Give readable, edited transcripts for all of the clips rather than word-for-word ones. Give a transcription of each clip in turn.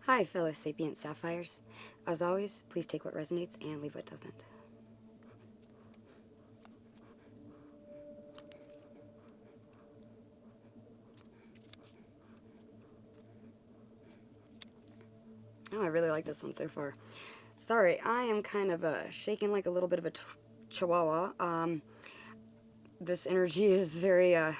Hi, fellow sapient sapphires. As always, please take what resonates and leave what doesn't. Oh, I really like this one so far. Sorry, I am kind of shaking like a little bit of a chihuahua. This energy is very, I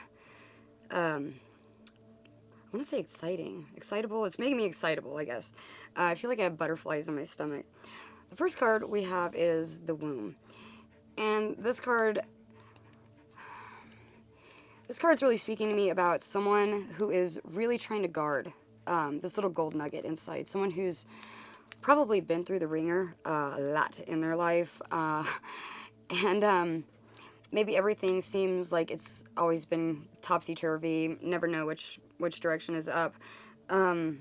want to say exciting. Excitable. It's making me excitable, I guess. I feel like I have butterflies in my stomach. The first card we have is the womb. And this card's really speaking to me about someone who is really trying to guard this little gold nugget inside. Someone who's probably been through the ringer a lot in their life. And maybe everything seems like it's always been topsy-turvy, never know which direction is up. I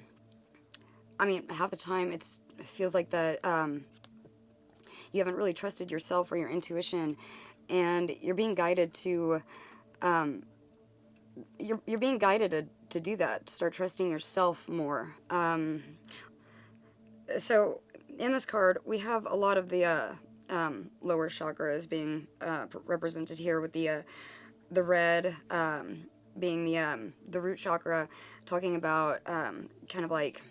mean, half the time it feels like that you haven't really trusted yourself or your intuition, and you're being guided to you're being guided to do that, to start trusting yourself more. So in this card, we have a lot of the lower chakras being represented here, with the red being the root chakra, talking about kind of like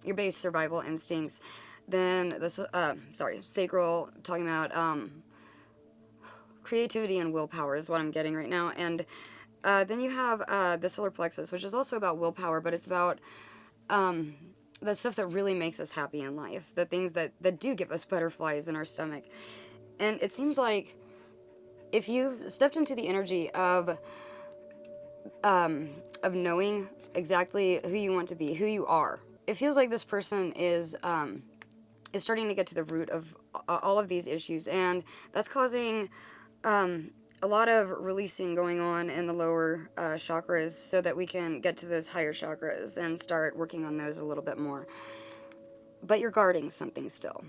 your base survival instincts. Then the sacral, talking about creativity and willpower is what I'm getting right now. And then you have the solar plexus, which is also about willpower, but it's about the stuff that really makes us happy in life, the things that do give us butterflies in our stomach. And it seems like if you've stepped into the energy of knowing exactly who you want to be, who you are, it feels like this person is starting to get to the root of all of these issues, and that's causing a lot of releasing going on in the lower chakras, so that we can get to those higher chakras and start working on those a little bit more. But you're guarding something still.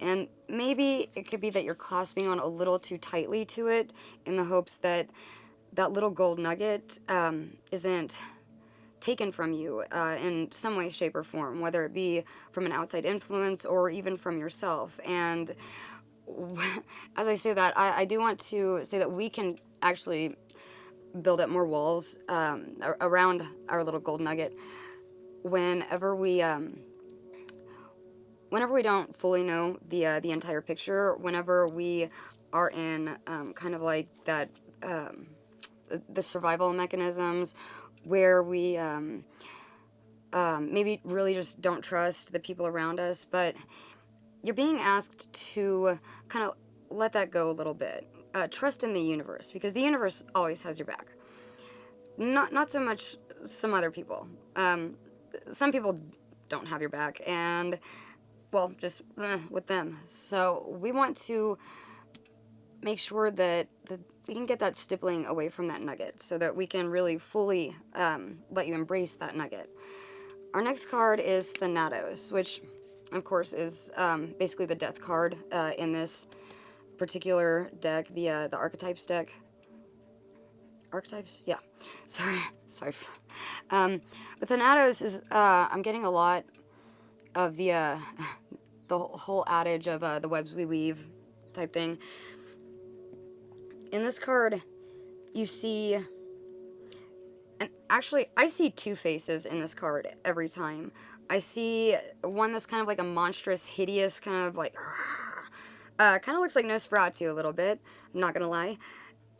And maybe it could be that you're clasping on a little too tightly to it, in the hopes that that little gold nugget isn't taken from you in some way, shape, or form, whether it be from an outside influence or even from yourself. And as I say that, I do want to say that we can actually build up more walls around our little gold nugget whenever we don't fully know the entire picture, whenever we are in kind of like that the survival mechanisms, where we maybe really just don't trust the people around us. But you're being asked to kind of let that go a little bit. Trust in the universe, because the universe always has your back. Not so much some other people. Some people don't have your back, and, well, just with them. So we want to make sure that we can get that stippling away from that nugget, so that we can really fully let you embrace that nugget. Our next card is Thanatos, which, of course, is basically the death card in this particular deck, the archetypes deck. Archetypes? Yeah. Sorry. But Thanatos is, I'm getting a lot of the whole adage of the webs we weave type thing. In this card, you see, and actually, I see two faces in this card every time. I see one that's kind of like a monstrous, hideous, kind of like, kind of looks like Nosferatu a little bit, I'm not gonna lie.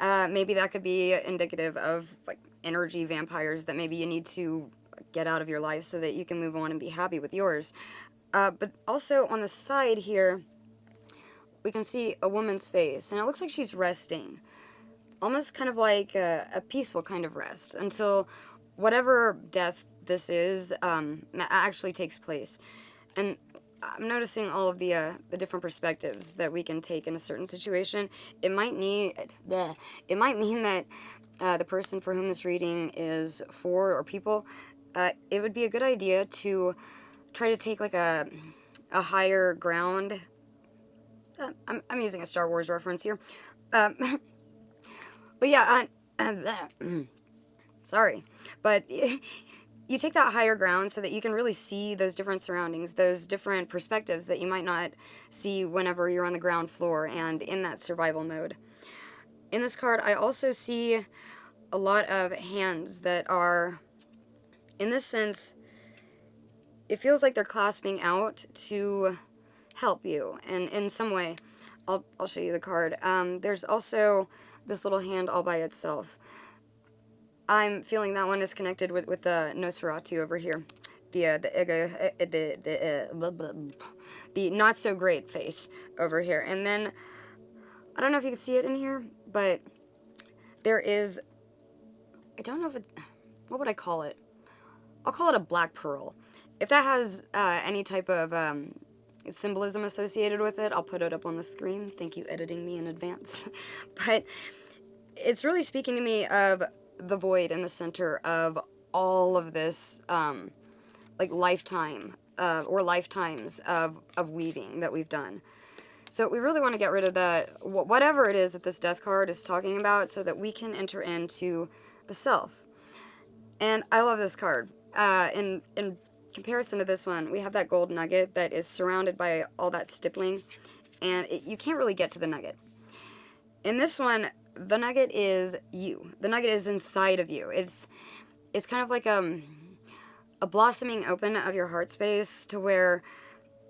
Maybe that could be indicative of, like, energy vampires that maybe you need to get out of your life so that you can move on and be happy with yours. But also on the side here, we can see a woman's face, and it looks like she's resting. Almost kind of like a peaceful kind of rest, until whatever death this is actually takes place. And I'm noticing all of the different perspectives that we can take in a certain situation. It might mean that the person for whom this reading is for, or people, it would be a good idea to try to take like a higher ground. I'm using a Star Wars reference here. But yeah, sorry. But you take that higher ground so that you can really see those different surroundings, those different perspectives that you might not see whenever you're on the ground floor and in that survival mode. In this card, I also see a lot of hands that are, in this sense, it feels like they're clasping out to help you in some way. I'll show you the card. There's also this little hand all by itself. I'm feeling that one is connected with the Nosferatu over here. The not so great face over here. And then, I don't know if you can see it in here, but there is, I don't know if it's, what would I call it? I'll call it a black pearl. If that has any type of symbolism associated with it, I'll put it up on the screen. Thank you, editing me in advance. But it's really speaking to me of the void in the center of all of this, like lifetime or lifetimes of weaving that we've done. So we really want to get rid of that, whatever it is that this death card is talking about, so that we can enter into the self. And I love this card. In comparison to this one, we have that gold nugget that is surrounded by all that stippling, and you can't really get to the nugget. In this one, the nugget is you. The nugget is inside of you. It's kind of like a blossoming open of your heart space to where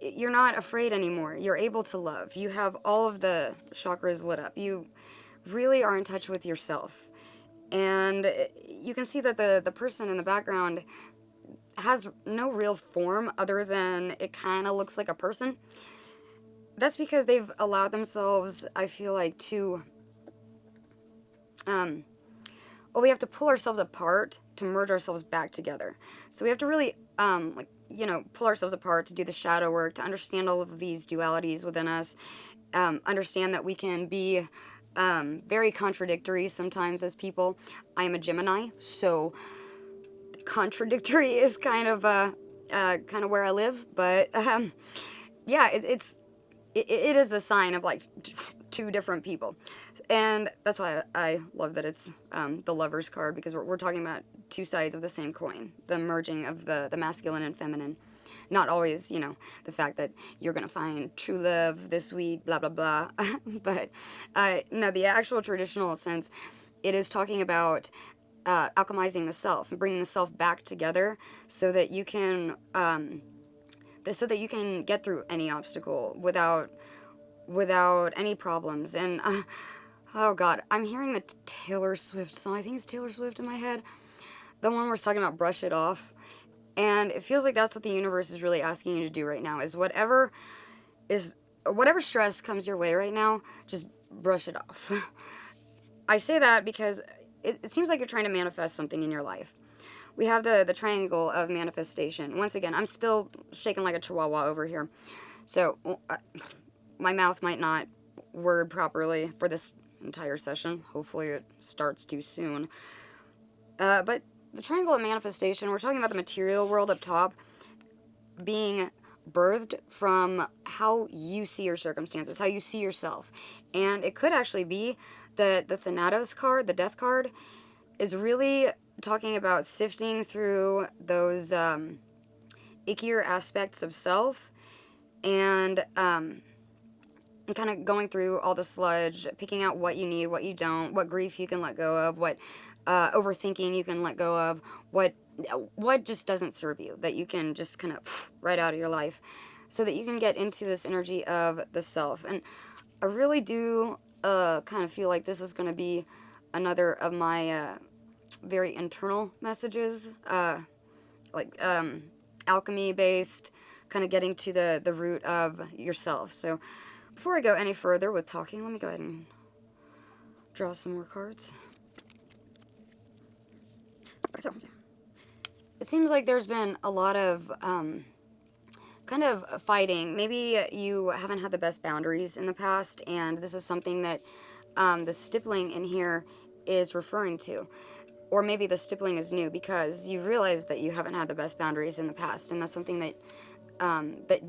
you're not afraid anymore. You're able to love. You have all of the chakras lit up. You really are in touch with yourself. And you can see that the person in the background has no real form other than it kind of looks like a person. That's because they've allowed themselves, I feel like, to well, we have to pull ourselves apart to merge ourselves back together. So we have to really, pull ourselves apart to do the shadow work, to understand all of these dualities within us, understand that we can be very contradictory sometimes as people. I am a Gemini, so contradictory is kind of where I live, but yeah, it is the sign of like two different people. And that's why I love that it's the Lover's card, because we're talking about two sides of the same coin, the merging of the masculine and feminine. Not always, the fact that you're going to find true love this week, blah, blah, blah. But no, the actual traditional sense, it is talking about alchemizing the self and bringing the self back together so that you can get through any obstacle without any problems. And oh God, I'm hearing the Taylor Swift song. I think it's Taylor Swift in my head. The one where it's talking about brush it off. And it feels like that's what the universe is really asking you to do right now, is whatever stress comes your way right now, just brush it off. I say that because it seems like you're trying to manifest something in your life. We have the triangle of manifestation. Once again, I'm still shaking like a chihuahua over here. So my mouth might not word properly for this entire session. Hopefully it starts too soon. But the triangle of manifestation, we're talking about the material world up top being birthed from how you see your circumstances, how you see yourself. And it could actually be that the Thanatos card, the death card, is really talking about sifting through those ickier aspects of self and kind of going through all the sludge, picking out what you need, what you don't, what grief you can let go of, what overthinking you can let go of, what just doesn't serve you, that you can just kind of right out of your life, so that you can get into this energy of the self. And I really do kind of feel like this is going to be another of my very internal messages, alchemy based, kind of getting to the root of yourself. So before I go any further with talking, let me go ahead and draw some more cards. So, it seems like there's been a lot of kind of fighting. Maybe you haven't had the best boundaries in the past, and this is something that the stippling in here is referring to. Or maybe the stippling is new because you realize that you haven't had the best boundaries in the past, and that's something that that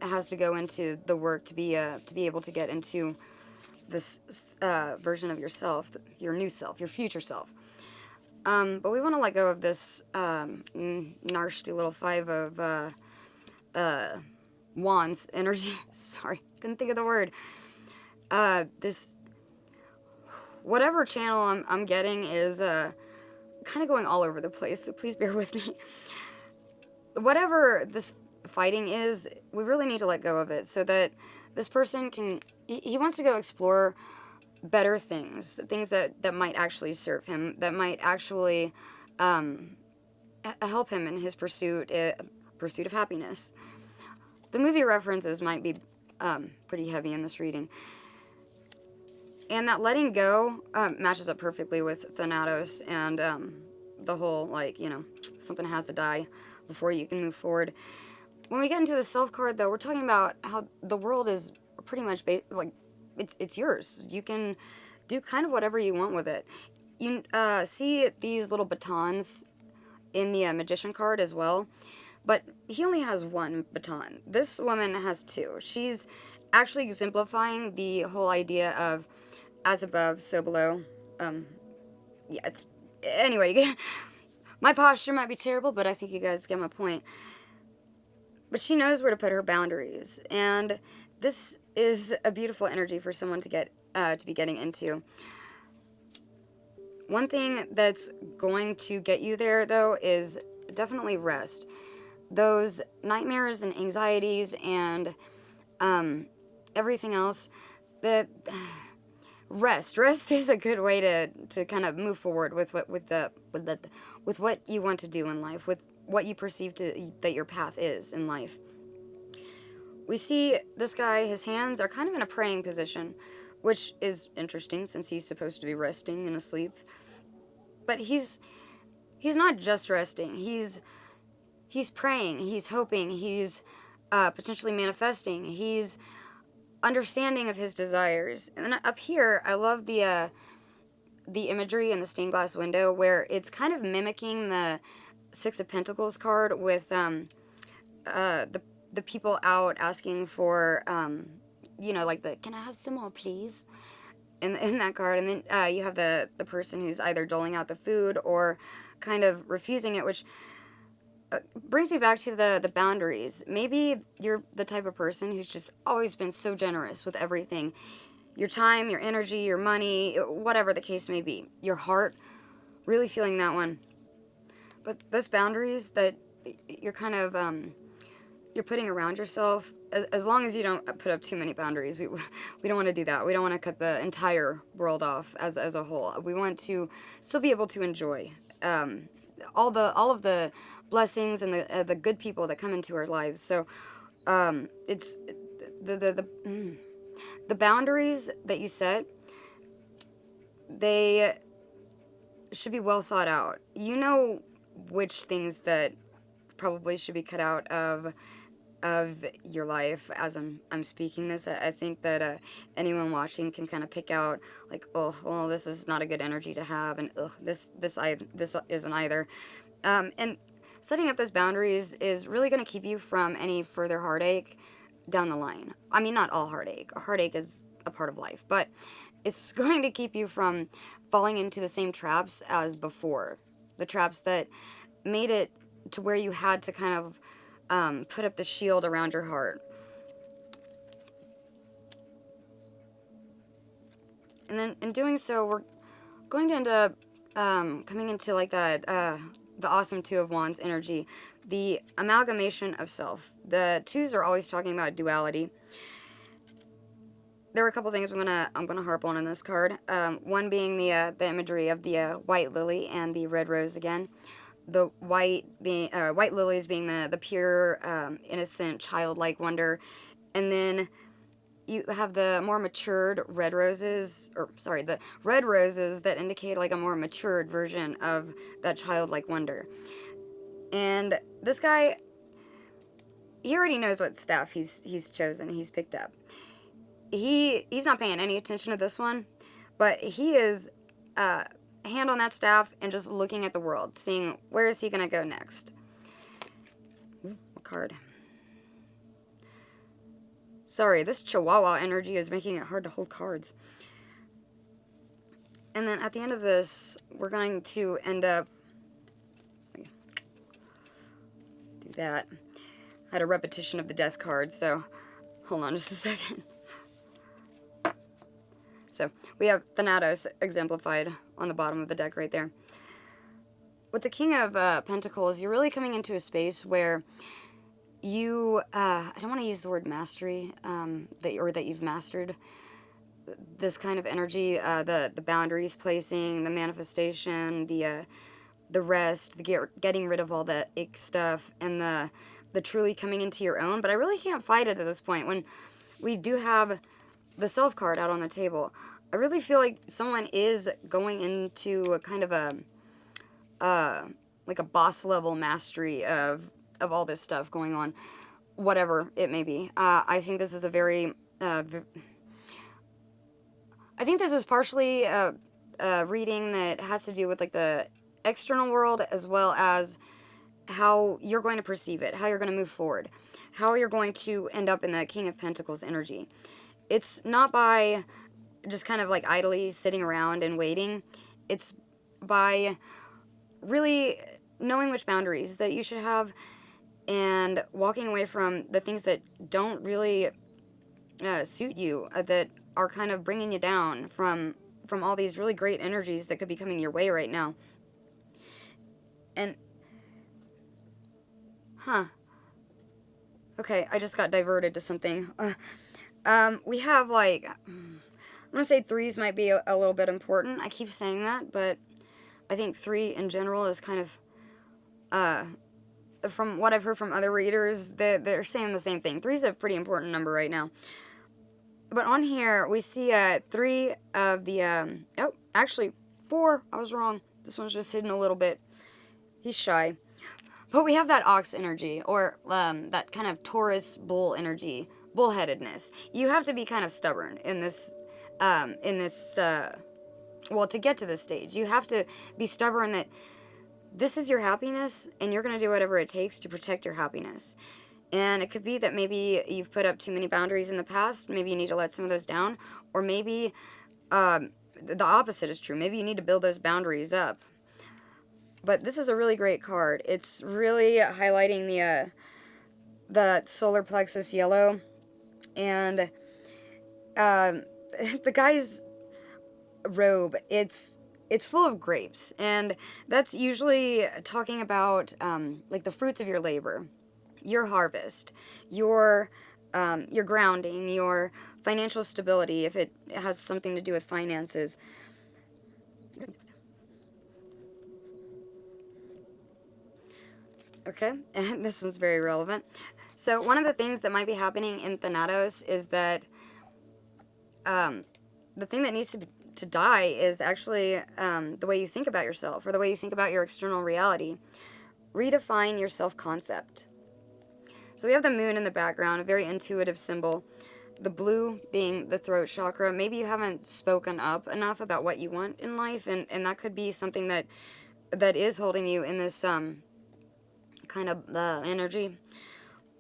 has to go into the work to be able to get into this version of yourself, your new self, your future self. But we want to let go of this nasty little five of wands energy. Sorry, couldn't think of the word. This whatever channel I'm getting is kind of going all over the place. So please bear with me. Whatever this fighting is, we really need to let go of it so that this person can. He wants to go explore better things that might actually serve him, that might actually help him in his pursuit of happiness. The movie references might be pretty heavy in this reading. And that letting go matches up perfectly with Thanatos and the whole, like, something has to die before you can move forward. When we get into the self card, though, we're talking about how the world is pretty much, it's yours. You can do kind of whatever you want with it. You see these little batons in the Magician card as well, but he only has one baton. This woman has two. She's actually exemplifying the whole idea of as above, so below. Anyway, my posture might be terrible, but I think you guys get my point. But she knows where to put her boundaries, and this is a beautiful energy for someone to be getting into. One thing that's going to get you there, though, is definitely rest. Those nightmares and anxieties and everything else, rest is a good way to kind of move forward with what you want to do in life, with what you perceive that your path is in life. We see this guy, his hands are kind of in a praying position, which is interesting since he's supposed to be resting and asleep. But he's not just resting. He's praying, he's hoping, he's potentially manifesting, he's understanding of his desires. And up here, I love the imagery in the stained glass window where it's kind of mimicking the Six of Pentacles card with the people out asking for, like the, can I have some more, please? In that card. And then you have the person who's either doling out the food or kind of refusing it, which brings me back to the boundaries. Maybe you're the type of person who's just always been so generous with everything. Your time, your energy, your money, whatever the case may be. Your heart, really feeling that one. But those boundaries that you're kind of, you're putting around yourself, as long as you don't put up too many boundaries, we don't want to do that. We don't want to cut the entire world off as a whole. We want to still be able to enjoy all of the blessings and the good people that come into our lives. So it's the boundaries that you set, they should be well thought out. You know which things that probably should be cut out of your life as I'm speaking this. I think that anyone watching can kind of pick out, like, oh, well, this is not a good energy to have, and this isn't either. And setting up those boundaries is really going to keep you from any further heartache down the line. I mean, not all heartache. Heartache is a part of life, but it's going to keep you from falling into the same traps as before. The traps that made it to where you had to kind of put up the shield around your heart. And then in doing so, we're going to end up coming into like that, the awesome Two of Wands energy, the amalgamation of self. The twos are always talking about duality. There are a couple things I'm gonna harp on in this card. One being the imagery of the white lily and the red rose again. The white lilies being the pure, innocent, childlike wonder, and then you have the more matured red roses, the red roses that indicate like a more matured version of that childlike wonder. And this guy, he already knows what staff he's chosen, he's picked up. He's not paying any attention to this one, but he is hand on that staff and just looking at the world, seeing where is he going to go next. Ooh, what card? Sorry, this Chihuahua energy is making it hard to hold cards. And then at the end of this, we're going to end up, do that. I had a repetition of the death card, so hold on just a second. So we have Thanatos exemplified on the bottom of the deck right there. With the King of Pentacles, you're really coming into a space where you, I don't want to use the word mastery, that you've mastered this kind of energy, the boundaries placing, the manifestation, the rest, the getting rid of all the ick stuff, and the truly coming into your own. But I really can't fight it at this point. When we do have the Self card out on the table, I really feel like someone is going into a kind of like a boss level mastery of all this stuff going on, whatever it may be. I think this is a very, I think this is partially a reading that has to do with like the external world, as well as how you're going to perceive it, how you're going to move forward, how you're going to end up in the King of Pentacles energy. It's not by just kind of like idly sitting around and waiting. It's by really knowing which boundaries that you should have and walking away from the things that don't really suit you, that are kind of bringing you down from all these really great energies that could be coming your way right now. And, okay, I just got diverted to something. We have, like, I'm going to say threes might be a little bit important. I keep saying that, but I think 3 in general is kind of, from what I've heard from other readers, they're saying the same thing. 3 is a pretty important number right now. But on here, we see 3 of the, oh, actually 4. I was wrong. This one's just hidden a little bit. He's shy. But we have that ox energy, or that kind of Taurus bull energy, bullheadedness. You have to be kind of stubborn in this, well, to get to this stage. You have to be stubborn that this is your happiness, and you're going to do whatever it takes to protect your happiness. And it could be that maybe you've put up too many boundaries in the past. Maybe you need to let some of those down. Or maybe the opposite is true. Maybe you need to build those boundaries up. But this is a really great card. It's really highlighting the solar plexus yellow. And the guy's robe, it's full of grapes. And that's usually talking about like the fruits of your labor, your harvest, your grounding, your financial stability, if it has something to do with finances. Okay, and this one's very relevant. So one of the things that might be happening in Thanatos is that the thing that needs to die is actually the way you think about yourself, or the way you think about your external reality. Redefine your self-concept. So we have the moon in the background, a very intuitive symbol. The blue being the throat chakra. Maybe you haven't spoken up enough about what you want in life, and that could be something that is holding you in this kind of energy.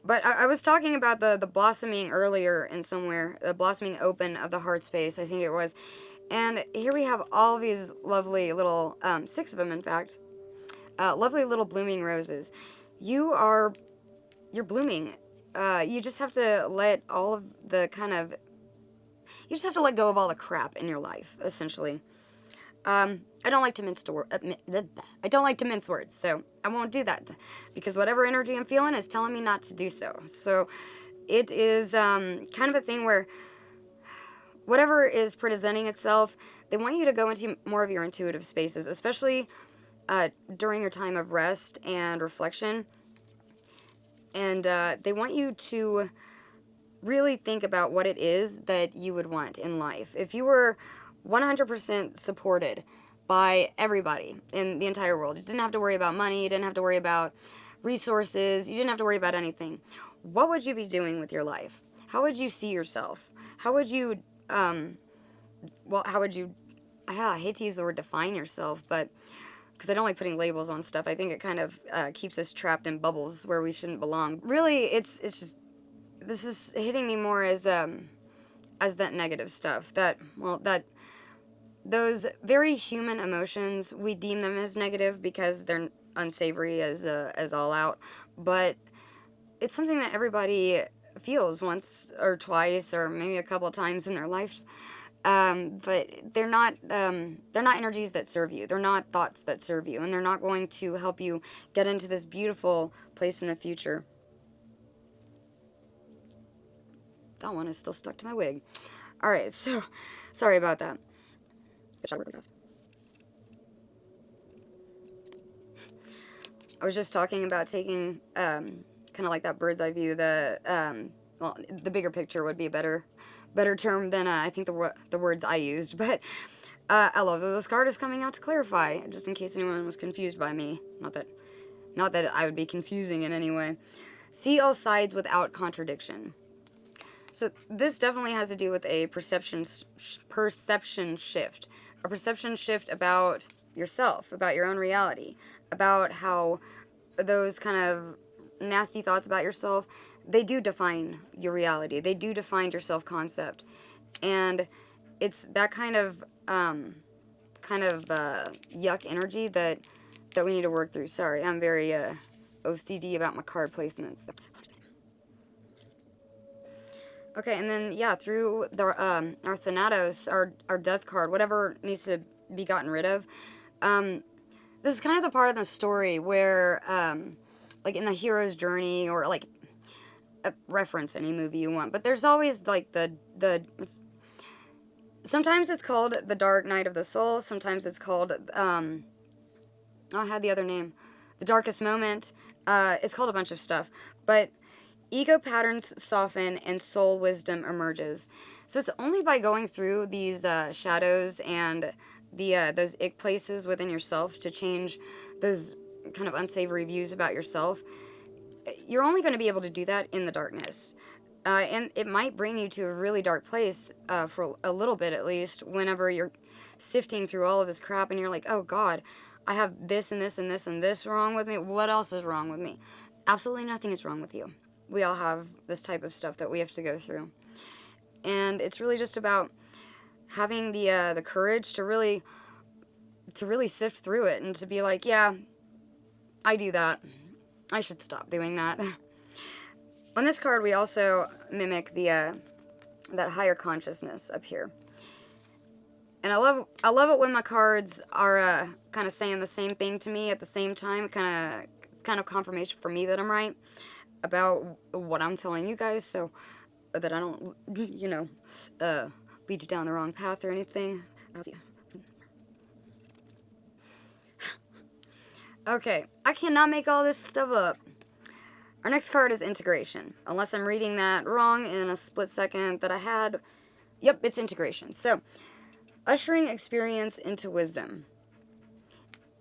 But I was talking about the blossoming earlier in somewhere, the blossoming open of the heart space, I think it was. And here we have all these lovely little, 6 of them in fact, lovely little blooming roses. You're blooming. You just have to let all of the kind of, you just have to let go of all the crap in your life, essentially. I don't like to mince words, so I won't do that, because whatever energy I'm feeling is telling me not to do so. So it is kind of a thing where whatever is presenting itself, they want you to go into more of your intuitive spaces, especially during your time of rest and reflection. And they want you to really think about what it is that you would want in life. If you were 100% supported by everybody in the entire world, you didn't have to worry about money, you didn't have to worry about resources, you didn't have to worry about anything, what would you be doing with your life? How would you see yourself? How would you, I hate to use the word define yourself, but because I don't like putting labels on stuff. I think it kind of keeps us trapped in bubbles where we shouldn't belong. Really, it's just, this is hitting me more as that negative stuff, that those very human emotions, we deem them as negative because they're unsavory as all out, but it's something that everybody feels once or twice or maybe a couple of times in their life. But they're not energies that serve you. They're not thoughts that serve you, and they're not going to help you get into this beautiful place in the future. That one is still stuck to my wig. All right, so sorry about that. Good shot, really fast. I was just talking about taking kind of like that bird's eye view. Well, the bigger picture would be a better term than I think the words I used. But I love that this card is coming out to clarify, just in case anyone was confused by me. Not that I would be confusing in any way. See all sides without contradiction. So this definitely has to do with a perception shift. A perception shift about yourself, about your own reality, about how those kind of nasty thoughts about yourself, they do define your reality. They do define your self-concept. And it's that kind of yuck energy that we need to work through. Sorry, I'm very OCD about my card placements. Okay, and then, yeah, through our Thanatos, our death card, whatever needs to be gotten rid of, this is kind of the part of the story where, like, in the hero's journey, or, like, reference any movie you want, but there's always, like, sometimes it's called The Dark Night of the Soul, sometimes it's called, I had the other name, The Darkest Moment, it's called a bunch of stuff, but ego patterns soften and soul wisdom emerges. So it's only by going through these shadows and those ick places within yourself to change those kind of unsavory views about yourself. You're only going to be able to do that in the darkness. And it might bring you to a really dark place for a little bit at least, whenever you're sifting through all of this crap and you're like, oh God, I have this and this and this and this wrong with me. What else is wrong with me? Absolutely nothing is wrong with you. We all have this type of stuff that we have to go through. And it's really just about having the courage to really sift through it and to be like, yeah, I do that. I should stop doing that. On this card, we also mimic that higher consciousness up here. And I love it when my cards are kind of saying the same thing to me at the same time. Kind of confirmation for me that I'm right about what I'm telling you guys, so that I don't, lead you down the wrong path or anything. Okay, I cannot make all this stuff up. Our next card is integration. Unless I'm reading that wrong in a split second that I had. Yep, it's integration. So, ushering experience into wisdom.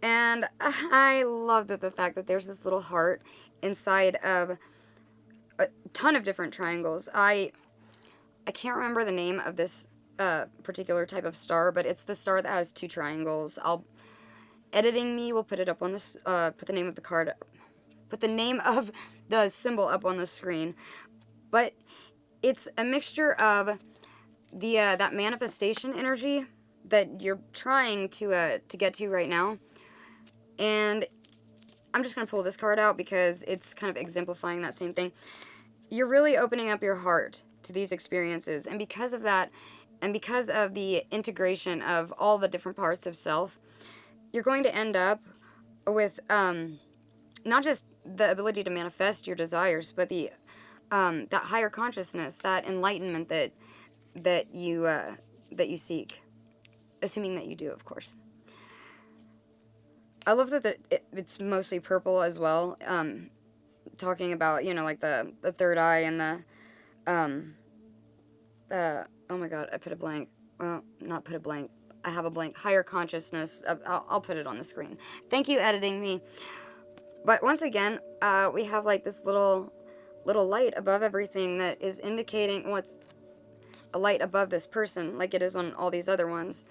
And I love the fact that there's this little heart inside of a ton of different triangles. I can't remember the name of this particular type of star, but it's the star that has two triangles. Editing me will put it up on this, put the name of the card, put the name of the symbol up on the screen. But it's a mixture of that manifestation energy that you're trying to get to right now. And I'm just going to pull this card out because it's kind of exemplifying that same thing. You're really opening up your heart to these experiences. And because of that, and because of the integration of all the different parts of self, you're going to end up with not just the ability to manifest your desires, but that higher consciousness, that enlightenment that you seek, assuming that you do, of course. I love that it's mostly purple as well. Talking about, like the third eye and oh my God, I put a blank. Well, not put a blank. I have a blank. Higher consciousness. I'll put it on the screen. Thank you, editing me. But once again, we have like this little light above everything that is indicating what's a light above this person, like it is on all these other ones.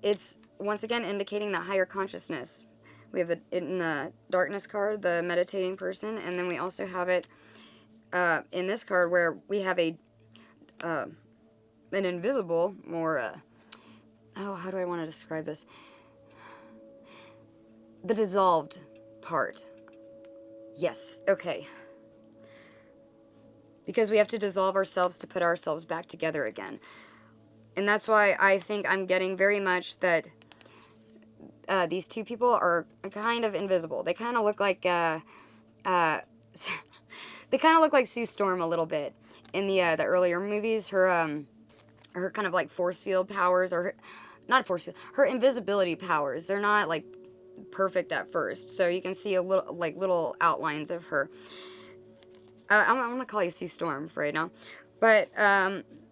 It's once again indicating that higher consciousness. We have in the darkness card, the meditating person, and then we also have it in this card where we have an invisible, more oh, how do I want to describe this? The dissolved part. Yes, okay. Because we have to dissolve ourselves to put ourselves back together again. And that's why I think I'm getting very much that these two people are kind of invisible. They kind of look like they kind of look like Sue Storm a little bit in the earlier movies. Her kind of like force field powers, or not force field, her invisibility powers. They're not like perfect at first, so you can see a little little outlines of her. I'm gonna call you Sue Storm for right now, but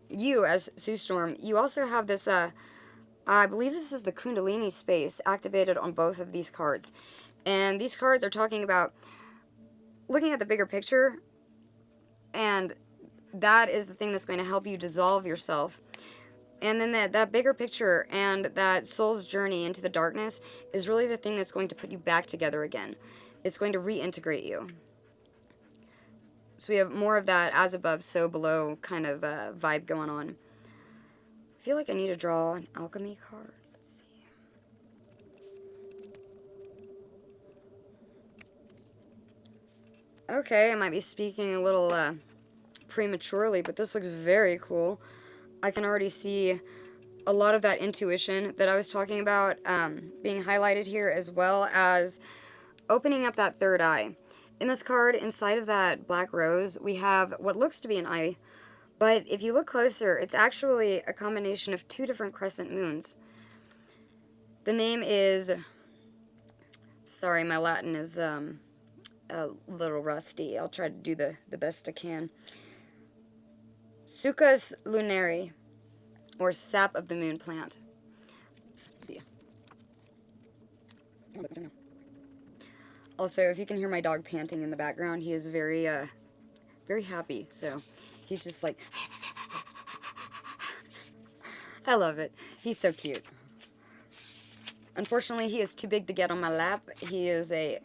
you as Sue Storm, you also have this. I believe this is the Kundalini space activated on both of these cards, and these cards are talking about looking at the bigger picture, and that is the thing that's going to help you dissolve yourself. And then that bigger picture and that soul's journey into the darkness is really the thing that's going to put you back together again. It's going to reintegrate you. So we have more of that as above, so below kind of vibe going on. I feel like I need to draw an alchemy card. Let's see. Okay, I might be speaking a little prematurely, but this looks very cool. I can already see a lot of that intuition that I was talking about being highlighted here, as well as opening up that third eye. In this card, inside of that black rose, we have what looks to be an eye, but if you look closer, it's actually a combination of two different crescent moons. The name is, sorry, my Latin is a little rusty. I'll try to do the best I can. Succus lunari, or sap of the moon plant. Let's see. Also, if you can hear my dog panting in the background, he is very happy. So he's just like, I love it. He's so cute. Unfortunately, he is too big to get on my lap. He's a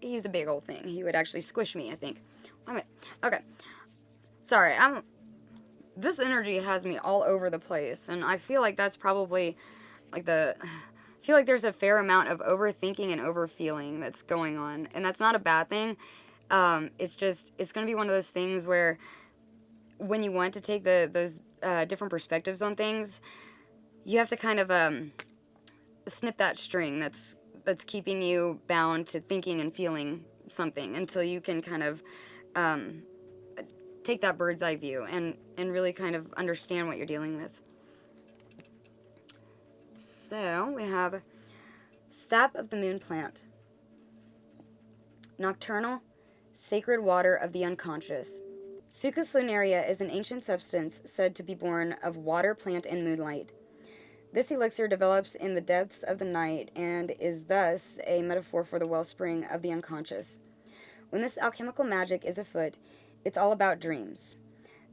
big old thing. He would actually squish me, I think. Okay. Sorry, this energy has me all over the place, and I feel like that's probably like I feel like there's a fair amount of overthinking and overfeeling that's going on, and that's not a bad thing. It's going to be one of those things where when you want to take those different perspectives on things, you have to kind of snip that string that's keeping you bound to thinking and feeling something until you can kind of take that bird's eye view and really kind of understand what you're dealing with. So we have sap of the moon plant. Nocturnal, sacred water of the unconscious. Succus lunaria is an ancient substance said to be born of water, plant, and moonlight. This elixir develops in the depths of the night and is thus a metaphor for the wellspring of the unconscious. When this alchemical magic is afoot, it's all about dreams.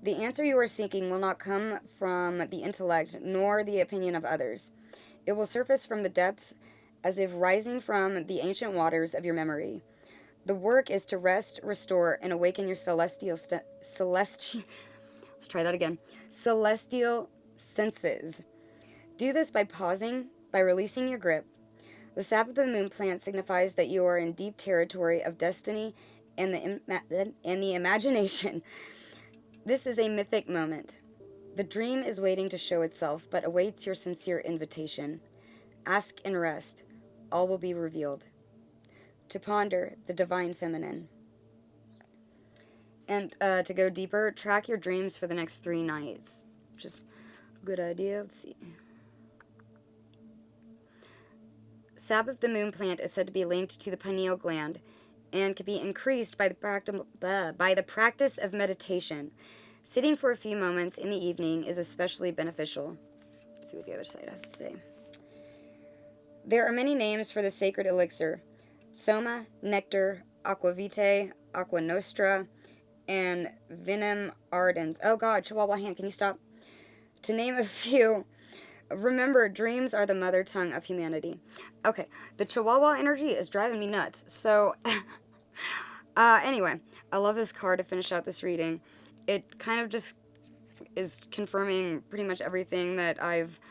The answer you are seeking will not come from the intellect nor the opinion of others. It will surface from the depths as if rising from the ancient waters of your memory. The work is to rest, restore, and awaken your celestial senses. Do this by pausing, by releasing your grip. The sap of the moon plant signifies that you are in deep territory of destiny and the imagination. This is a mythic moment. The dream is waiting to show itself, but awaits your sincere invitation. Ask and rest. All will be revealed. To ponder the divine feminine. And to go deeper, track your dreams for the next 3 nights. Which is a good idea. Let's see. Sap of the moon plant is said to be linked to the pineal gland and can be increased by the practice of meditation. Sitting for a few moments in the evening is especially beneficial. Let's see what the other side has to say. There are many names for the sacred elixir: soma, nectar, aquavitae, aqua nostra, and vinum ardens. Oh God, Chihuahua hand, can you stop? To name a few. Remember, dreams are the mother tongue of humanity. Okay, the Chihuahua energy is driving me nuts. So, anyway, I love this card to finish out this reading. It kind of just is confirming pretty much everything that I've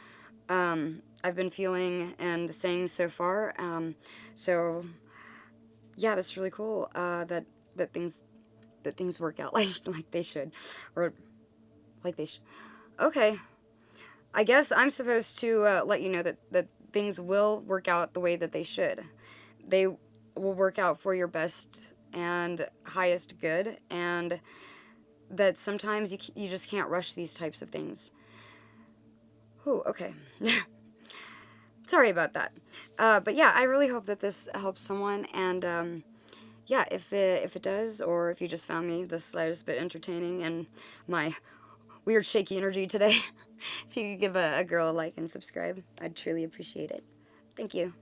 I've been feeling and saying so far. So yeah, that's really cool. That things work out like they should, or like they should. Okay, I guess I'm supposed to let you know that things will work out the way that they should. They will work out for your best and highest good, and that sometimes you just can't rush these types of things. Whew, okay. Sorry about that. But yeah, I really hope that this helps someone, and yeah, if it does, or if you just found me the slightest bit entertaining and my weird shaky energy today, if you could give a girl a like and subscribe, I'd truly appreciate it. Thank you.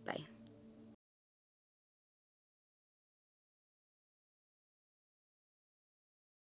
Bye.